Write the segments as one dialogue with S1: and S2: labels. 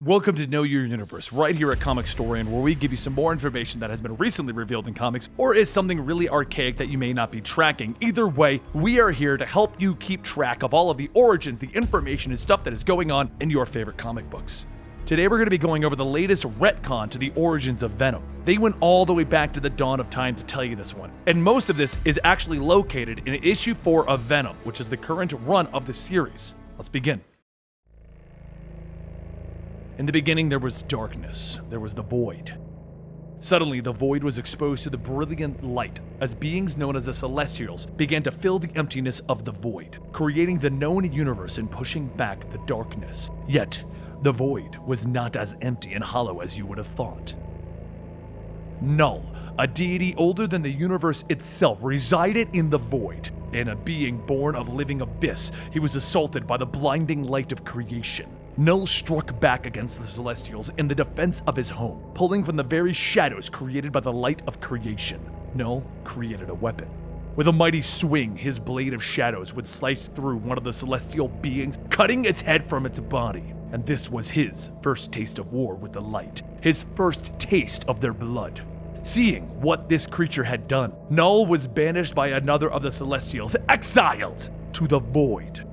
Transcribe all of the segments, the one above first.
S1: Welcome to Know Your Universe, right here at Comicstorian, where we give you some more information that has been recently revealed in comics, or is something really archaic that you may not be tracking. Either way, we are here to help you keep track of all of the origins, the information, and stuff that is going on in your favorite comic books. Today we're going to be going over the latest retcon to the origins of Venom. They went all the way back to the dawn of time to tell you this one. And most of this is actually located in issue 4 of Venom, which is the current run of the series. Let's begin. In the beginning, there was darkness. There was the void. Suddenly, the void was exposed to the brilliant light as beings known as the Celestials began to fill the emptiness of the void, creating the known universe and pushing back the darkness. Yet, the void was not as empty and hollow as you would have thought. Null, a deity older than the universe itself, resided in the void. In a being born of living abyss, he was assaulted by the blinding light of creation. Null struck back against the Celestials in the defense of his home, pulling from the very shadows created by the light of creation. Null created a weapon. With a mighty swing, his blade of shadows would slice through one of the celestial beings, cutting its head from its body. And this was his first taste of war with the light, his first taste of their blood. Seeing what this creature had done, Null was banished by another of the Celestials, exiled to the void.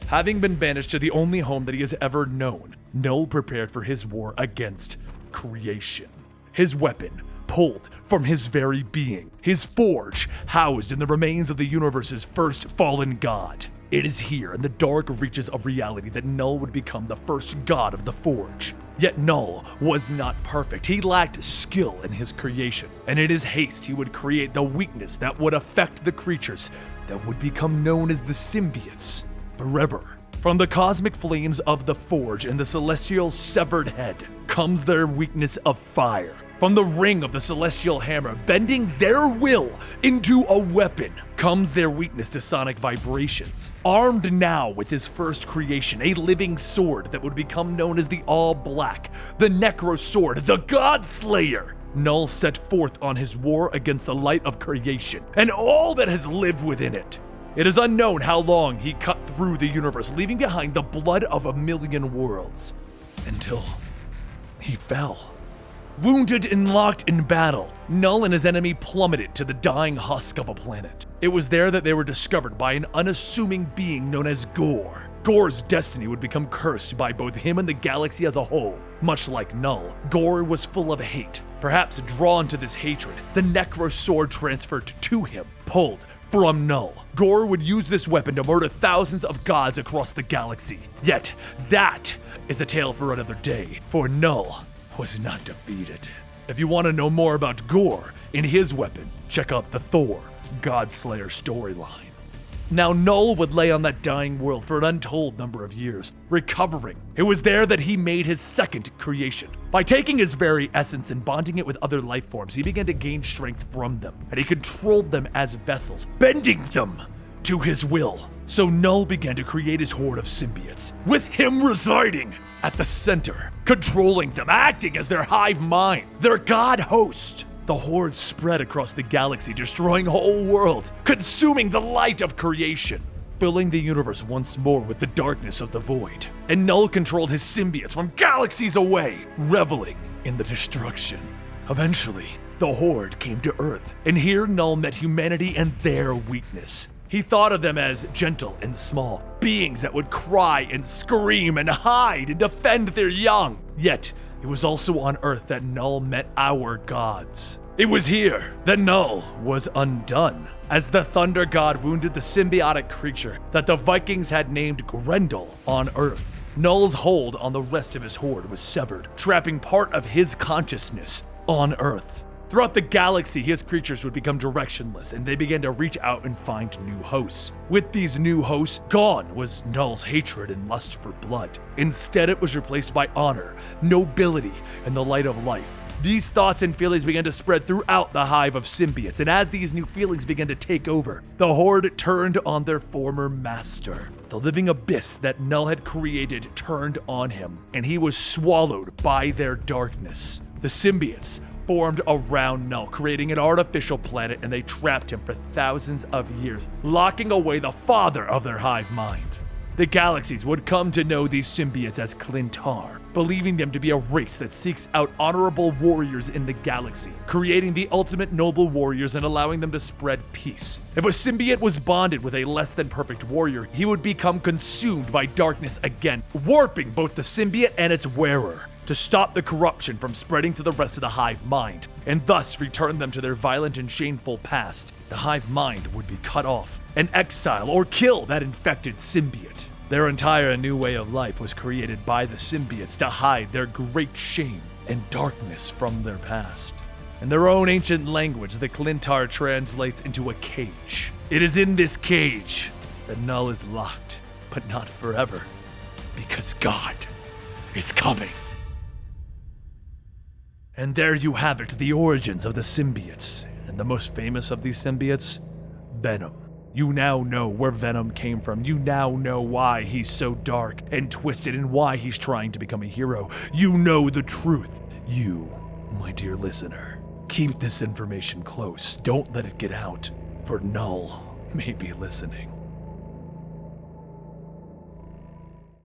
S1: Having been banished to the only home that he has ever known, Null prepared for his war against creation. His weapon, pulled from his very being, his forge, housed in the remains of the universe's first fallen god. It is here in the dark reaches of reality that Null would become the first god of the forge. Yet Null was not perfect. He lacked skill in his creation, and in his haste he would create the weakness that would affect the creatures that would become known as the Symbiotes. Forever. From the cosmic flames of the forge and the celestial severed head comes their weakness of fire. From the ring of the celestial hammer, bending their will into a weapon, comes their weakness to sonic vibrations. Armed now with his first creation, a living sword that would become known as the All Black, the Necro Sword, the God Slayer, Null set forth on his war against the light of creation and all that has lived within it. It is unknown how long he cut through the universe, leaving behind the blood of 1,000,000 worlds, until he fell. Wounded and locked in battle, Null and his enemy plummeted to the dying husk of a planet. It was there that they were discovered by an unassuming being known as Gore. Gore's destiny would become cursed by both him and the galaxy as a whole. Much like Null, Gore was full of hate. Perhaps drawn to this hatred, the Necro Sword transferred to him, pulled from Null. Gore would use this weapon to murder thousands of gods across the galaxy. Yet, that is a tale for another day, for Null was not defeated. If you want to know more about Gore and his weapon, check out the Thor Godslayer storyline. Now Null would lay on that dying world for an untold number of years, recovering. It was there that he made his second creation. By taking his very essence and bonding it with other life forms, he began to gain strength from them, and he controlled them as vessels, bending them to his will. So Null began to create his horde of symbiotes, with him residing at the center, controlling them, acting as their hive mind, their god host. The horde spread across the galaxy, destroying whole worlds, consuming the light of creation, filling the universe once more with the darkness of the void. And Null controlled his symbiotes from galaxies away, reveling in the destruction. Eventually, the horde came to Earth, and here Null met humanity and their weakness. He thought of them as gentle and small, beings that would cry and scream and hide and defend their young. Yet, it was also on Earth that Null met our gods. It was here that Null was undone, as the Thunder God wounded the symbiotic creature that the Vikings had named Grendel on Earth. Null's hold on the rest of his horde was severed, trapping part of his consciousness on Earth. Throughout the galaxy, his creatures would become directionless, and they began to reach out and find new hosts. With these new hosts, gone was Null's hatred and lust for blood. Instead, it was replaced by honor, nobility, and the light of life. These thoughts and feelings began to spread throughout the hive of symbiotes, and as these new feelings began to take over, the horde turned on their former master. The living abyss that Null had created turned on him, and he was swallowed by their darkness. The symbiotes formed around Null, creating an artificial planet, and they trapped him for thousands of years, locking away the father of their hive mind. The galaxies would come to know these symbiotes as Clintar, believing them to be a race that seeks out honorable warriors in the galaxy, creating the ultimate noble warriors and allowing them to spread peace. If a symbiote was bonded with a less than perfect warrior, he would become consumed by darkness again, warping both the symbiote and its wearer, to stop the corruption from spreading to the rest of the hive mind, and thus return them to their violent and shameful past. The hive mind would be cut off, and exile or kill that infected symbiote. Their entire new way of life was created by the symbiotes to hide their great shame and darkness from their past. In their own ancient language, the Clintar translates into a cage. It is in this cage that Null is locked, but not forever, because God is coming. And there you have it, the origins of the symbiotes. And the most famous of these symbiotes, Venom. You now know where Venom came from. You now know why he's so dark and twisted and why he's trying to become a hero. You know the truth. You, my dear listener, keep this information close. Don't let it get out, for Null may be listening.